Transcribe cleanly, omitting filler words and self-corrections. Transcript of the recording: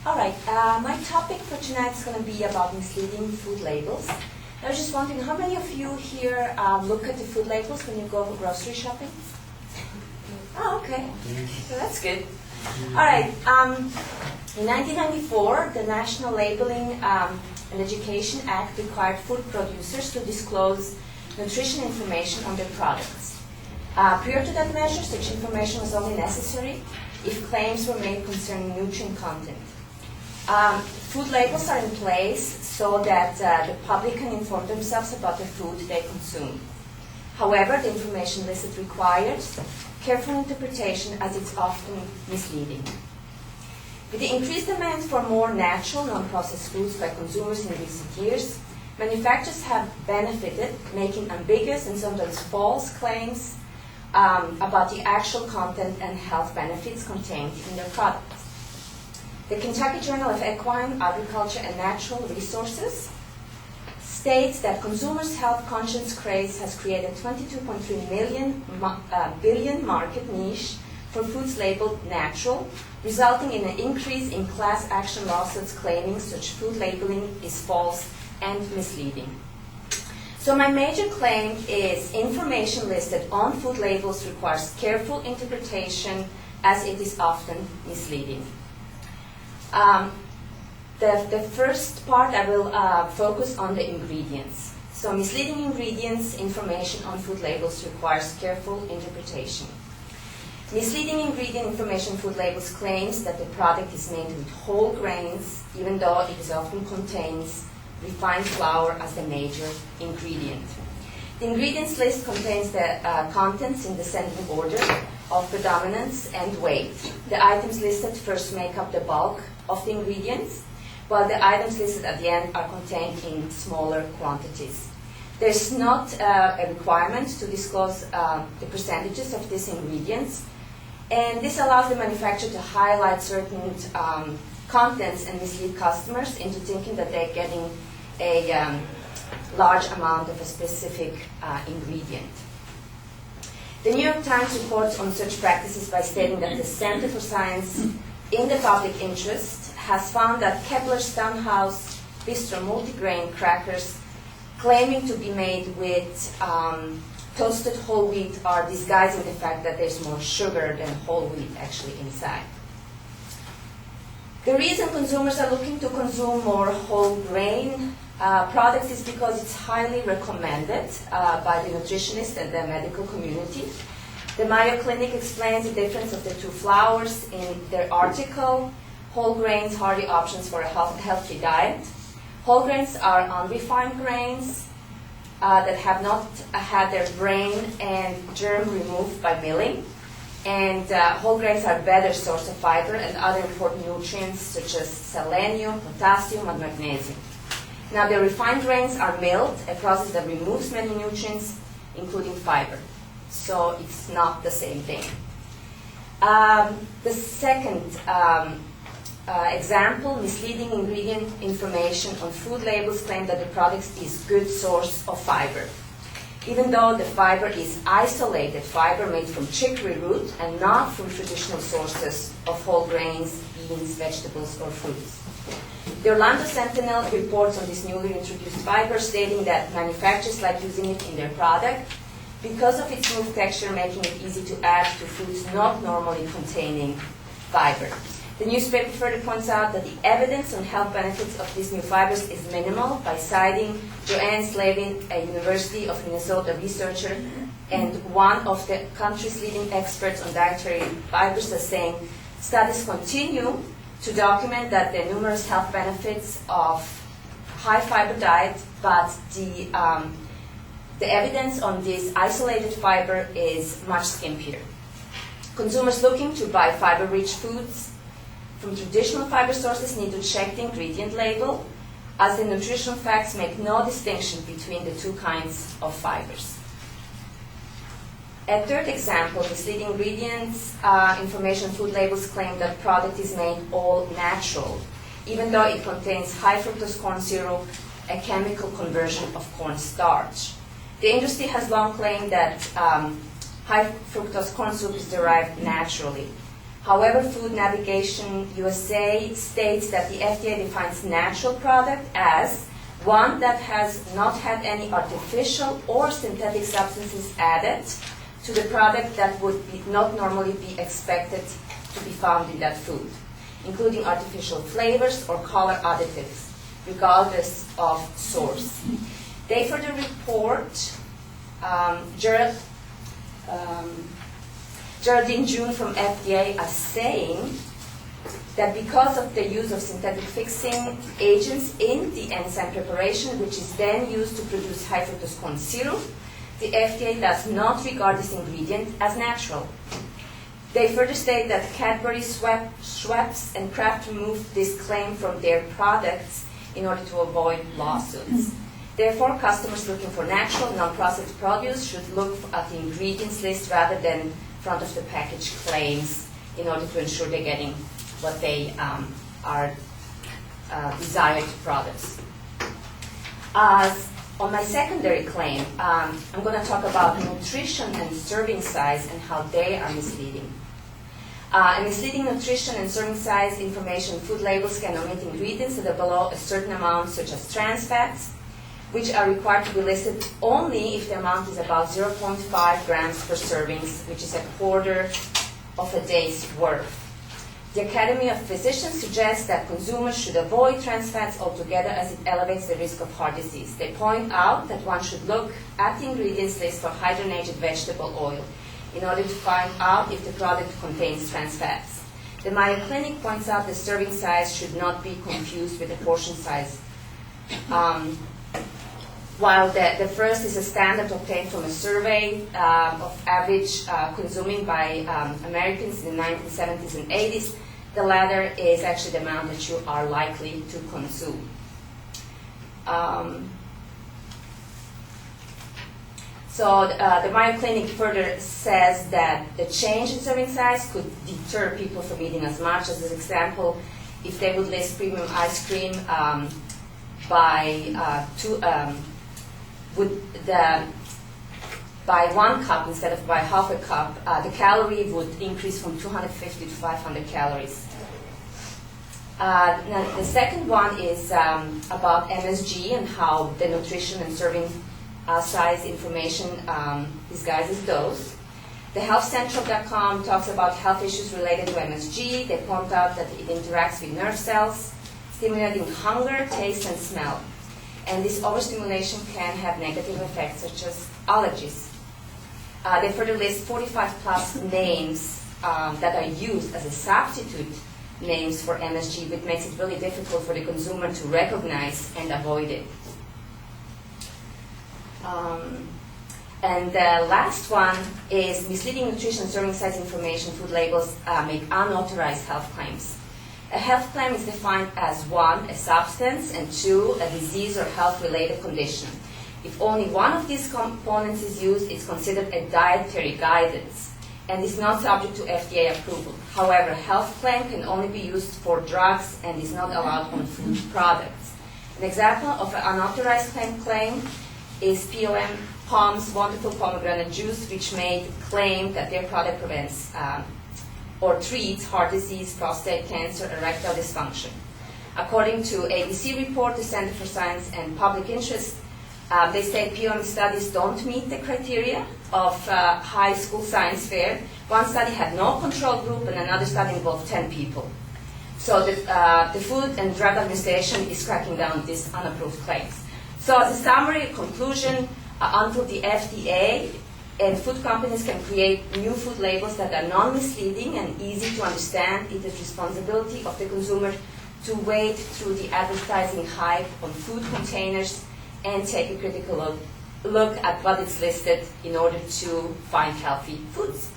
All right, my topic for tonight is going to be about misleading food labels. I was just wondering, how many of you here look at the food labels when you go grocery shopping? Oh, okay. So that's good. All right. In 1994, the National Labeling and Education Act required food producers to disclose nutrition information on their products. Prior to that measure, such information was only necessary if claims were made concerning nutrient content. Food labels are in place so that the public can inform themselves about the food they consume. However, the information listed requires careful interpretation as it's often misleading. With the increased demand for more natural, non-processed foods by consumers in recent years, manufacturers have benefited making ambiguous and sometimes false claims about the actual content and health benefits contained in their products. The Kentucky Journal of Equine, Agriculture, and Natural Resources states that consumers' health conscious craze has created 22.3 billion market niche for foods labeled natural, resulting in an increase in class action lawsuits claiming such food labeling is false and misleading. So my major claim is information listed on food labels requires careful interpretation as it is often misleading. The first part I will focus on the ingredients. So misleading ingredients information on food labels requires careful interpretation. Misleading ingredient information food labels claims that the product is made with whole grains, even though it often contains refined flour as the major ingredient. The ingredients list contains the contents in descending order of predominance and weight. The items listed first make up the bulk of the ingredients, while the items listed at the end are contained in smaller quantities. There's not a requirement to disclose the percentages of these ingredients, and this allows the manufacturer to highlight certain contents and mislead customers into thinking that they're getting a large amount of a specific ingredient. The New York Times reports on such practices by stating that the Center for Science in the Public Interest has found that Kepler's Townhouse Bistro multigrain crackers claiming to be made with toasted whole wheat are disguising the fact that there's more sugar than whole wheat actually inside. The reason consumers are looking to consume more whole grain products is because it's highly recommended by the nutritionists and the medical community. The Mayo Clinic explains the difference of the two flours in their article, Whole Grains, Hearty Options for a Healthy Diet. Whole grains are unrefined grains that have not had their grain and germ removed by milling. And whole grains are a better source of fiber and other important nutrients such as selenium, potassium, and magnesium. Now, the refined grains are milled, a process that removes many nutrients, including fiber. So it's not the same thing. The second example, misleading ingredient information on food labels claim that the product is good source of fiber, even though the fiber is isolated fiber made from chicory root and not from traditional sources of whole grains, beans, vegetables, or fruits. The Orlando Sentinel reports on this newly introduced fiber, stating that manufacturers like using it in their product because of its smooth texture, making it easy to add to foods not normally containing fiber. The newspaper further points out that the evidence on health benefits of these new fibers is minimal by citing Joanne Slavin, a University of Minnesota researcher and one of the country's leading experts on dietary fibers, as saying studies continue to document that there are numerous health benefits of high fiber diet, but the evidence on this isolated fiber is much skimpier. Consumers looking to buy fiber-rich foods from traditional fiber sources need to check the ingredient label, as the nutritional facts make no distinction between the two kinds of fibers. A third example, misleading ingredients information food labels claim that product is made all natural, even though it contains high fructose corn syrup, a chemical conversion of cornstarch. The industry has long claimed that high fructose corn syrup is derived naturally. However, Food Navigation USA states that the FDA defines natural product as one that has not had any artificial or synthetic substances added to the product that would not normally be expected to be found in that food, including artificial flavors or color additives, regardless of source. They further report Geraldine June from FDA as saying that because of the use of synthetic fixing agents in the enzyme preparation, which is then used to produce high fructose corn syrup, the FDA does not regard this ingredient as natural. They further state that Cadbury, Schweppes, and Kraft removed this claim from their products in order to avoid lawsuits. Therefore, customers looking for natural, non-processed produce should look at the ingredients list rather than front of the package claims in order to ensure they're getting what they are desired products. On my secondary claim, I'm going to talk about nutrition and serving size and how they are misleading. Misleading nutrition and serving size information, food labels can omit ingredients that are below a certain amount, such as trans fats, which are required to be listed only if the amount is about 0.5 grams per servings, which is a quarter of a day's worth. The Academy of Physicians suggests that consumers should avoid trans fats altogether as it elevates the risk of heart disease. They point out that one should look at the ingredients list for hydrogenated vegetable oil in order to find out if the product contains trans fats. The Mayo Clinic points out the serving size should not be confused with the portion size. While the first is a standard obtained from a survey of average consuming by Americans in the 1970s and 80s, the latter is actually the amount that you are likely to consume. So the Mayo Clinic further says that the change in serving size could deter people from eating as much. As an example, if they would list premium ice cream by by 1 cup instead of by half a cup, the calorie would increase from 250 to 500 calories. Now the second one is about MSG and how the nutrition and serving size information disguises those. The HealthCentral.com talks about health issues related to MSG. They point out that it interacts with nerve cells, stimulating hunger, taste, and smell. And this overstimulation can have negative effects such as allergies. They further list 45 plus names that are used as a substitute names for MSG, which makes it really difficult for the consumer to recognize and avoid it. And the last one is misleading nutrition serving size information. Food labels make unauthorized health claims. A health claim is defined as 1, a substance, and 2, a disease or health-related condition. If only one of these components is used, it's considered a dietary guidance and is not subject to FDA approval. However, health claim can only be used for drugs and is not allowed on food products. An example of an unauthorized claim is POM's Wonderful Pomegranate Juice, which made claim that their product prevents or treats heart disease, prostate cancer, erectile dysfunction. According to ABC report, the Center for Science and Public Interest, they say POM studies don't meet the criteria of high school science fair. One study had no control group and another study involved 10 people. So the Food and Drug Administration is cracking down on these unapproved claims. So as a summary, conclusion, until the FDA and food companies can create new food labels that are non-misleading and easy to understand, it is responsibility of the consumer to wade through the advertising hype on food containers and take a critical look at what is listed in order to find healthy foods.